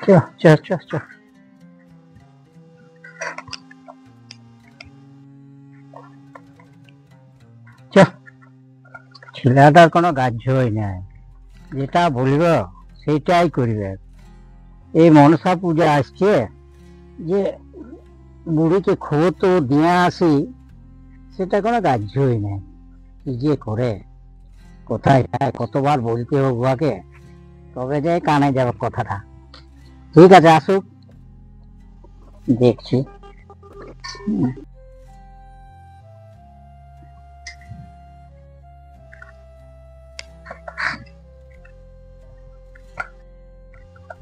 চ চ চ চ চ। ছেলেটার কোনো গ্রাহ্যই নাই, যেটা বলব সেটাই করবে। এই মনসা পূজা আসছে, যে বুড়িকে খবর তো দিয়ে আসি, সেটা কোনো গ্রাহ্যই নেই। কি যে করে, কোথায় যায়, কতবার বলতে হোক উহাকে, তবে যে কানে যাবে কথাটা। ঠিক আছে, আসুক, দেখছি।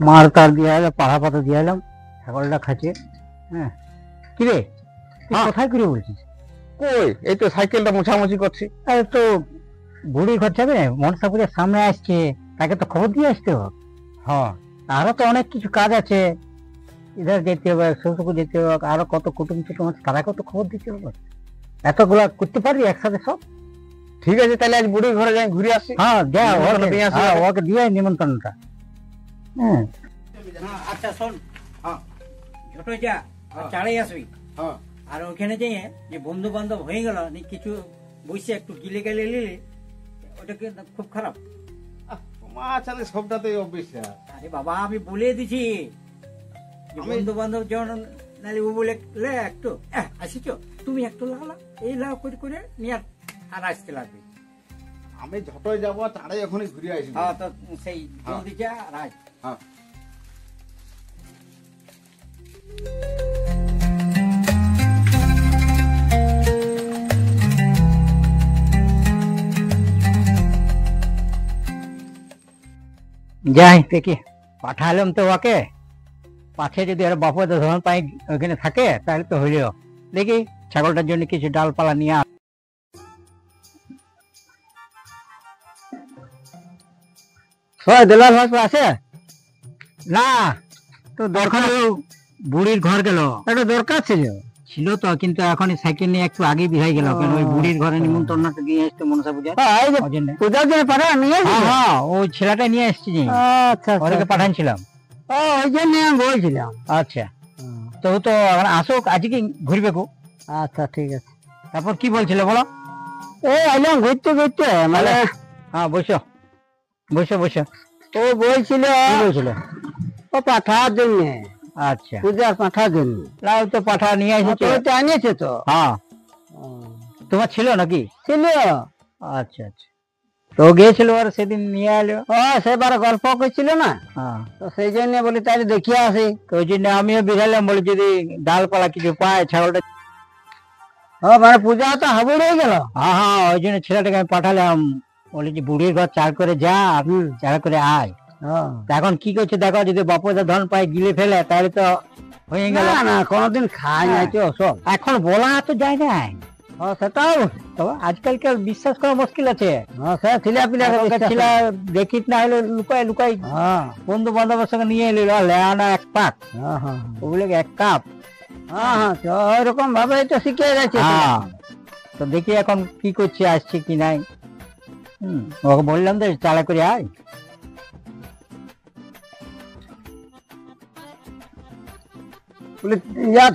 মার তার দিয়ে এলাম, পাড়া পাতা দিয়ে এলাম, ছাগলটা খাচ্ছে। হ্যাঁ, কিরে তুই কোথায় করে বলছিস? কই, এই তো সাইকেলটা মোছামুছি করছি। আরে তো বুড়ি ঘর যাবে, মনসা পূজার সামনে আসছে, তাকে তো খবর দিয়ে আসতে হবে। হ্যাঁ, আরো তো অনেক কিছু কাজ আছে, ইধার যেতে হবে, শ্বশুরকে যেতে হবে, আরো কত কুটুম টুটুম আছে, তারাকেও তো খবর দিতে হবে। এতগুলা করতে পারবি একসাথে সব? ঠিক আছে, তাহলে আজ বুড়ির ঘরে যাই ঘুরে আসি। হ্যাঁ, দেখ নিমন্ত্রণ দিয়ে আসি। ওকে দিয়ে আয় নিমন্ত্রণটা। হ্যাঁ, আচ্ছা শোন, ছোট যা চাড়াই আসবি। আর ওখানে যেয়ে যে বন্ধু বান্ধব হয়ে গেল কিছু বসে একটু গিলে গেলে নিলে ওটা কিন্তু খুব খারাপ। মা চালে সবটাতেই অবিশ্বাস। আরে বাবা, আমি বলে দিছি বন্ধু বান্ধব যেমন নালে ও বলে একটু আসিছ, তুমি একটু লাগালা, এই লাভ করে করে নিয়ে আর আসতে লাগবে। আমি ঝটই যাবো, চাড়াই এখনই ঘুরে আসবো। হ্যাঁ, তো সেই জলদি যা রাজ। হ্যাঁ, যাই দেখি, পাঠালাম তো ওকে, পাঠিয়ে যদি আর বাপু ধরন পাই ওখানে থাকে তাহলে তো হইলেও। দেখি ছাগলটার জন্য কিছু ডালপালা নিয়ে আস। দেলার ভাষা আছে না? তো দরকার, বুড়ির ঘর গেল, একটা দরকার ছিল তো, কিন্তু এখন সাইকেল নিয়ে একটু আগে বিহাই গেল, কেন ওই বুড়ির ঘরে নিমন্ত্রণটা দিয়ে আসতে মনসা পূজা পূজার জন্য পাঠা নিয়ে। হ্যাঁ, ওই ছেলেটা নিয়ে এসছি, আচ্ছা ওদেরকে পাঠানছিলাম, ওই জন্য আমি বলছিলাম। আচ্ছা, তো তো আসুক, আজকে ঘুরবে কো। আচ্ছা ঠিক আছে, তারপর কি বলছিল বলো? এই আইলাম ঘুরতে ঘুরতে, মানে হ্যাঁ বসো বসো বসো। ও বলছিল ও পাঠার জন্য। আচ্ছা, পূজার পাঠার জন্য। লাউ তো পাঠা নিয়ে এসেছে, আনিয়েছে তো। হ্যাঁ, তোমার ছিল নাকি? ছিল। আচ্ছা আচ্ছা, তো গিয়েছিল আর সেদিন নিয়ে এলো। ও সেবার গল্প করছিল না, তো সেই জন্য বলি তাহলে দেখিয়ে আসি। তো ওই জন্য আমিও বেরালাম, বলি যদি ডালপালা কিছু পায় ছাগলটা। মানে পূজা তো হাবুড় হয়ে গেল। হ্যাঁ হ্যাঁ, ওই জন্য ছেলেটাকে আমি পাঠালাম, বলি যে বুড়ির ঘর চার করে যা, চার করে আয়। এখন কি করছে দেখো, যদি বাপুদা ধন পায় গিলে ফেলে তাহলে তো হয়ে গেল। না কোনোদিন খায় নাই তো সব, এখন বলা তো যায় নাই। সেটাও আজকালকার বিশ্বাস করা মুশকিল আছে। দেখি না হলে লুকাই লুকাই বন্ধু বান্ধবের সঙ্গে নিয়ে এলো, লেয়ানা এক পাক, ওগুলো এক কাপ। ওইরকম ভাবে তো শিখে গেছে। তো দেখি এখন কি করছে, আসছে কি নাই। ওকে বললাম তো চালা করে আয়।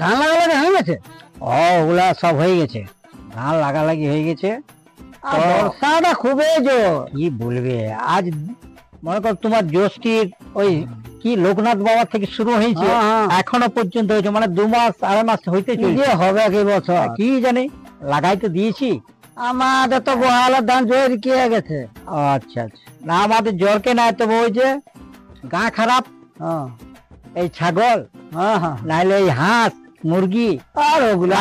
ধান লাগালাগি হয়ে গেছে? ওগুলা সব হয়ে গেছে, ধান লাগালাগি হয়ে গেছে। বর্ষাটা খুবই জোর, কি বলবে। আজ মনে কর তোমার জ্যৈষ্ঠীর ওই কি লোকনাথ বাবার থেকে শুরু হয়েছে, এখনো পর্যন্ত হয়েছে, মানে 2 মাস 2.5 মাস হইতে চলছে। হবে কি বছর কি জানি, লাগাই তো দিয়েছি। আমাদের তো গোহালের ধান জোর কি হয়ে গেছে। আচ্ছা আচ্ছা, না আমাদের জ্বরকে নাই, তবে ওই যে গা খারাপ, এই ছাগল, নাহলে এই হাঁস মুরগি, আর ওগুলা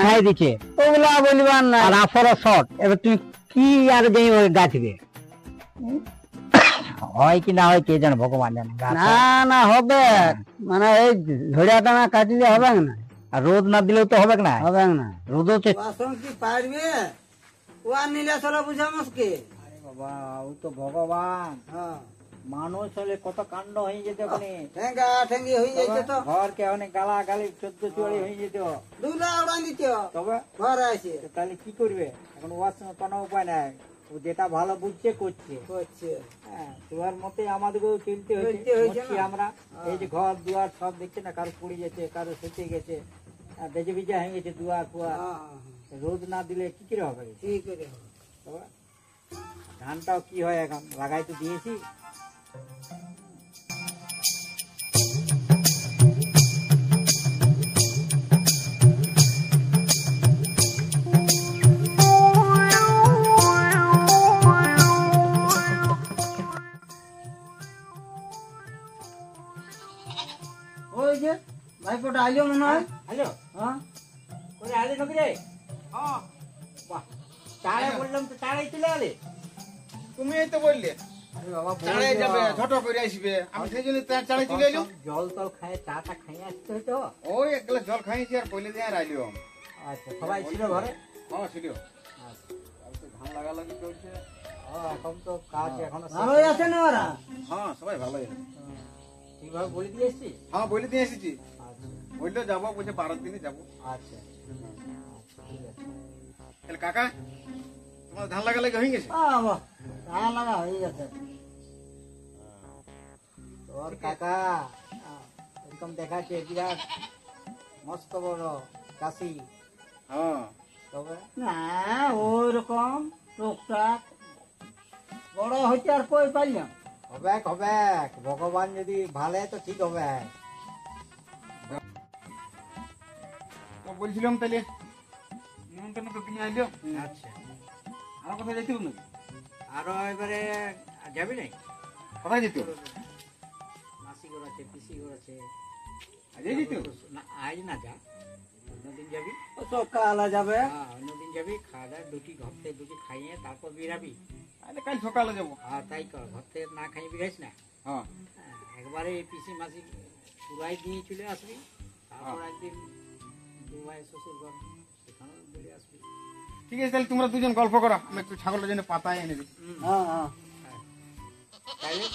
খাই দিচ্ছে, ওগুলা বলবার না। আর আফর শর্ট, এবার তুমি কি আর যাই গাছবে, হয় কি না হয় কে জানে, ভগবান জানে। না না হবে, মানে এই ঝড়িয়া টানা কাটিলে হবে না, আর রোদ না দিলেও তো হবে না, হবে না। রোদও কি পারবে ও আর নিলে চলা বুঝা মুশকিল। আরে বাবা, ও তো ভগবান। মানুষ হলে কত কাণ্ড হয়ে যেত, ঠেঙ্গা ঠেঙ্গি হয়ে যেত, তো ঘর কে অনেক গালা গালি 14 চুয়াড়ি হয়ে যেত, দুলা উড়ান দিত, তবে ঘর আসে। তাহলে কি করবে এখন? ওর সঙ্গে কোনো উপায় নাই, ও যেটা ভালো বুঝছে করছে হ্যাঁ, তোমার মতে আমাদেরকেও চিনতে হয়েছে করছি আমরা। এই যে ঘর দুয়ার সব দেখছে না, কারো পড়ে গেছে, কারো সেচে গেছে, বেজে ভিজে হয়ে গেছে দুয়ার ফুয়ার। রোদ না দিলে কি করে হবে? তবে ধানটাও কি হয় এখন, লাগাই তো দিয়েছি। ওই যে ভাইপোটা আইলো মনে হয়। হ্যালো, হ্যাঁ করে আলে নাকি রে? হ্যাঁ বাহ, চাড়ে বললাম তো চাড়াই চলে আলে। তুমি এই তো বললে আরে বাবা, চাড়াই যাবে, ঝট করে আসবে, আমি সেই জন্য চাড়াই চলে এলাম। জল টল খায়, চাটা খাই আসতে হতো। ওই এক গ্লাস জল খাইছি আর পয়লে দিয়ে আর আইলাম। আচ্ছা, সবাই ছিল ঘরে? হ্যাঁ ছিল। আচ্ছা, তারপর তো ধান লাগালাগি চলছে। এখন তো কাজ এখনো শেষ ভালোই আছে না ওরা? হ্যাঁ সবাই ভালোই আছে। হয়নি। ঠিকভাবে বলে দিয়ে এসছি? হ্যাঁ বলে দিয়ে এসেছি, আচ্ছা বললে যাবো, বলছে 12 দিনে যাবো। আচ্ছা, ঠিক আছে। তাহলে কাকা তোমার ধান লাগালাগি হয়ে গেছে? ধান লাগা হয়ে গেছে। তোর কাকা এরকম দেখাচ্ছে বিরাট মস্ত বড় চাষি, হ্যাঁ তবে না ওই রকম টুকটাক বড় হইতে আর কই পাইলাম। হবে হবে, ভগবান যদি ভালো তো ঠিক হবে। তো বলছিলাম তাহলে নিমন্ত্রণ তো তুমি আইলো, আচ্ছা, আমার কোথায় যাইতে হবে? আরো এবারে যাবি নাই? কোথায় যেতে হবে? মাসি ঘর আছে, পিসি ঘর আছে। আজই যেতে হবে? না, আজ না যা, অন্যদিন যাবি। সকালে যাবে। হ্যাঁ, অন্যদিন যাবি, খাওয়া দাওয়া দুটি ঘর থেকে দুটি খাইয়ে তারপর বেরাবি। তাহলে কাল সকালে যাবো। আর তাই কর, ঘর থেকে না খাই বেরাইস না। হ্যাঁ হ্যাঁ, একবারে পিসি মাসি পুরাই দিয়ে চলে আসবি, তারপর একদিন দু ভাই শ্বশুর ঘর সেখানেও বেরিয়ে আসবি। ঠিক আছে, তাহলে তোমরা দুজন গল্প করো, আমি একটু ছাগলের জন্য পাতায় এনে দিই। হ্যাঁ হ্যাঁ তাইলে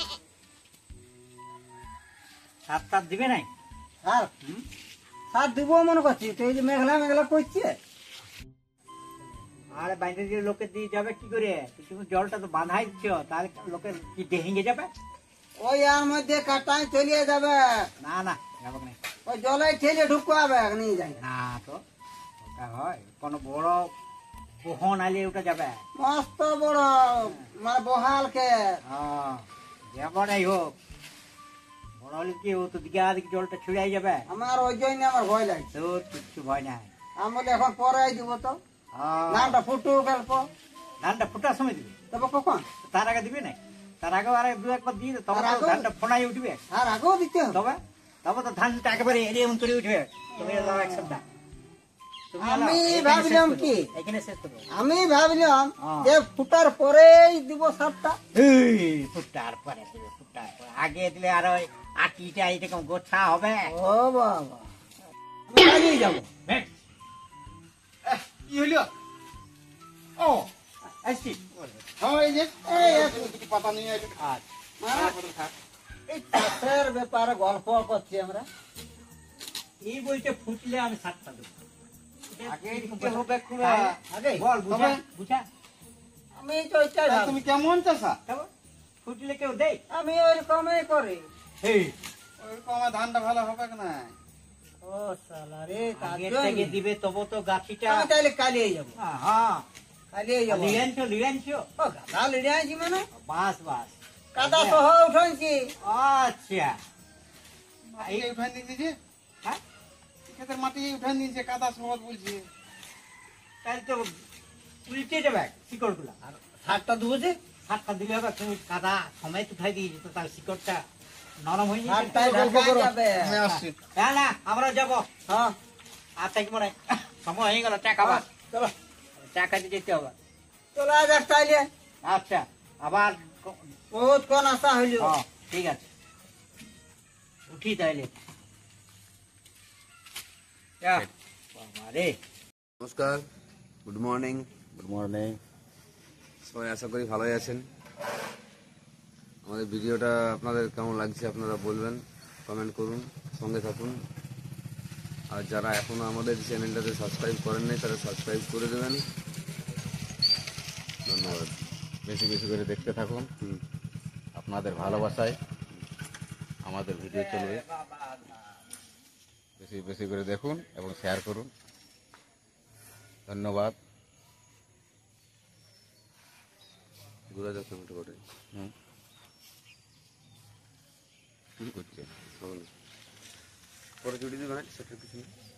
সাত সাত দিবে নাই? আর সার দিব মনে করছি তো, এই যে মেঘলা মেঘলা করছে। আরে বাইরে দিয়ে লোকে দিয়ে যাবে কি করে? তুমি জলটা তো বাঁধাই দিচ্ছ, তাহলে লোকের কি ভেঙে যাবে? ওই আর মধ্যে কাটাই চলিয়ে যাবে, না না, যাবো না। ওই জলে ঠেলে ঢুকাবে নিয়ে যায়। না তো, ওটা হয় কোনো বড় বহন আইলে ওটা যাবে। মস্ত বড় মানে বহাল কে। হ্যাঁ, যেমনই হোক, বড় হলে কি ও তো দিকে দিকে জলটা ছিড়াই যাবে। আমার ওই জন্য আমার ভয় লাগছে। তোর কিচ্ছু ভয় নাই। আমি বলি এখন পরে দিব তো, হ্যাঁ, ধানটা ফুটু গল্প ধানটা ফুটার সময় দিবে, তবে কখন তার আগে দিবে না। তার আগে আর দু একবার দিয়ে দে, তবে আর তো আগেও- ধানটা ফোনাই উঠবে। আর আগেও দিতে হবে। তবে তবে তো ধানটা একেবারে এমন করে উঠবে। তুমি এলাও এক সপ্তাহ। তুমি এলাও, আমি এখানে ভাবলাম শেষ করবো, কি? এখানে শেষ করবো। আমি ভাবলাম হ্যাঁ। যে ফুটার পরেই দিব সারটা। এই, ফুটার পরে দিবে, ফুটার পরে। আগে দিলে আর ওই আটিটা এরকম গোছা হবে। ও বাবা, আমি কাজেই যাবো। বেশ, কি হইলো? ও আসছি। হ্যাঁ এই যে এই কিছু পাতা নিয়ে আইলো। আচ্ছা, এই চাষের ব্যাপারে গল্প করছি আমরা। এই বইটা ফুটলে আমি সাতটা দেবো। আগে দিতে হবে খুব। আগে বল, বুঝা তবে- বুঝা। আমি তো ওইটাই তাহলে ভাবি। তুমি কেমন চাষা? তবে ফুটলে কেউ দেয়? আমি ওইরকমই করি। এই, ওইরকম আমার ধানটা ভালো হবে না। ও শালা রে, তার আগে জন্য। থেকে দিবে তবু তো গাছিটা। আমি তাহলে কালিয়ে যাবো, হ্যাঁ, কালিয়ে যাবো। লিয়ানছো লিয়ানছো। ও গাদা লিড়ে আছি মানে বাস বাস। কাদা সহ উঠাইছি। আচ্ছা, মাটি উঠান দিয়েছে, হ্যাঁ, ক্ষেতের মাটি উঠান দিয়েছে, কাদা সহজ বলছে। তাহলে তো উল্টে যাবে শিকড় গুলা। আর সারটা ধুয়েছে, সাতটা দিলে হবে, তুমি কাদা সময় উঠাই দিয়ে যেত, তার শিকড়টা নরম হয়ে যাবে। সারটাই গল্প ঢাকা করো, যাবে। আমি আসছি। হ্যাঁ না, আমরা যাবো। হ্যাঁ আর থাকি মনে হয় সময় হয়ে গেল, চা খাবার, চলো চা খাইতে যেতে হবে। চলে যাক তাইলে, আচ্ছা, আবার বহুত কোন আশা হইল। হ্যাঁ, ঠিক আছে, উঠি তাইলে। বাবা রে, নমস্কার, গুড মর্নিং। Good morning. সবাই আশা করি ভালোই আছেন। আমাদের ভিডিওটা আপনাদের কেমন লাগছে আপনারা বলবেন, কমেন্ট করুন, সঙ্গে থাকুন। আর যারা এখনো আমাদের চ্যানেলটাতে সাবস্ক্রাইব করেন নাই তারা সাবস্ক্রাইব করে দেবেন। ধন্যবাদ। বেশি বেশি করে দেখতে থাকুন। আপনাদের ভালোবাসায় আমাদের ভিডিও চলবে। বেশি বেশি করে দেখুন এবং শেয়ার করুন। ধন্যবাদ। ঘুরা যাচ্ছে মোটে করে কি করছে? পরে জুড়ে দেবেন সেটার কিছু নেই।